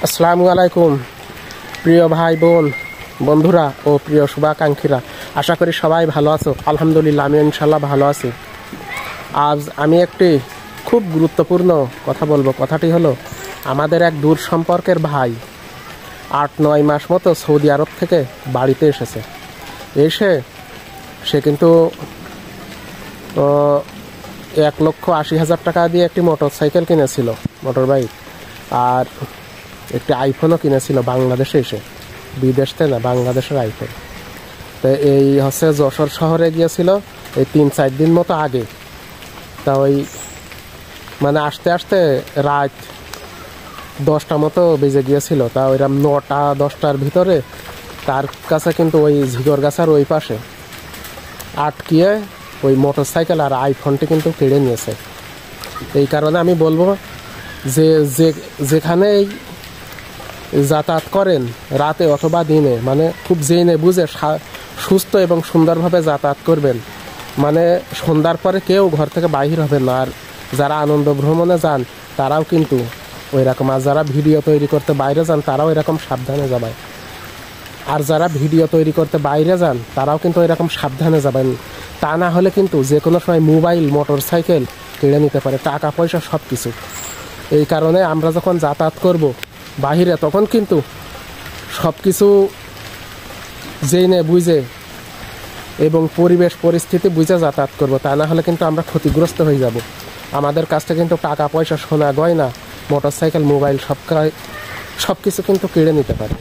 আসসালামু আলাইকুম প্রিয় ভাই বোন বন্ধুরা ও প্রিয় শুভাকাঙ্ক্ষীরা, আশা করি সবাই ভালো আছো। আলহামদুলিল্লাহ, আমি ইনশাল্লাহ ভালো আছি। আজ আমি একটি খুব গুরুত্বপূর্ণ কথা বলবো। কথাটি হলো, আমাদের এক দূর সম্পর্কের ভাই ৮-৯ মাস মতো সৌদি আরব থেকে বাড়িতে এসেছে। সে কিন্তু ১,৮০,০০০ টাকা দিয়ে একটি মোটর সাইকেল কিনেছিল, মোটর বাইক, আর একটি আইফোনও কিনেছিল বাংলাদেশে এসে, বিদেশ থেকে না, বাংলাদেশের আইফোন। তো এই হচ্ছে যশোর শহরে গিয়েছিল এই ৩-৪ দিন মতো আগে। তা ওই মানে আসতে আসতে রাত 10টা মতো বেজে গিয়েছিল। তা ওইরকম 9টা-10টার ভিতরে তার কাছে কিন্তু ওই ঝিগরগাছার ওই পাশে আটকিয়ে ওই মোটর সাইকেল আর আইফোনটি কিন্তু কেড়ে নিয়েছে। এই কারণে আমি বলবো যে যেখানেই যাতায়াত করেন, রাতে অথবা দিনে, মানে খুব জেনে বুঝে সুস্থ এবং সুন্দরভাবে যাতায়াত করবেন। মানে সন্ধ্যার পরে কেউ ঘর থেকে বাহির হবেন না। আর যারা আনন্দ ভ্রমণে যান তারাও কিন্তু ওই রকম, আর যারা ভিডিও তৈরি করতে বাইরে যান তারাও এরকম সাবধানে যাবেন। আর যারা ভিডিও তৈরি করতে বাইরে যান তারাও কিন্তু এরকম সাবধানে যাবেন। তা না হলে কিন্তু যে কোনো সময় মোবাইল, মোটর সাইকেল কেড়ে নিতে পারে, টাকা পয়সা সব কিছু। এই কারণে আমরা যখন যাতায়াত করব বাহিরে, তখন কিন্তু সব কিছু জেনে বুঝে এবং পরিবেশ পরিস্থিতি বুঝে যাতায়াত করব। তা না হলে কিন্তু আমরা ক্ষতিগ্রস্ত হয়ে যাব। আমাদের কাছ থেকে কিন্তু টাকা পয়সা, সোনা গয়না, মোটর সাইকেল, মোবাইল সব কিছু কিন্তু কেড়ে নিতে পারে।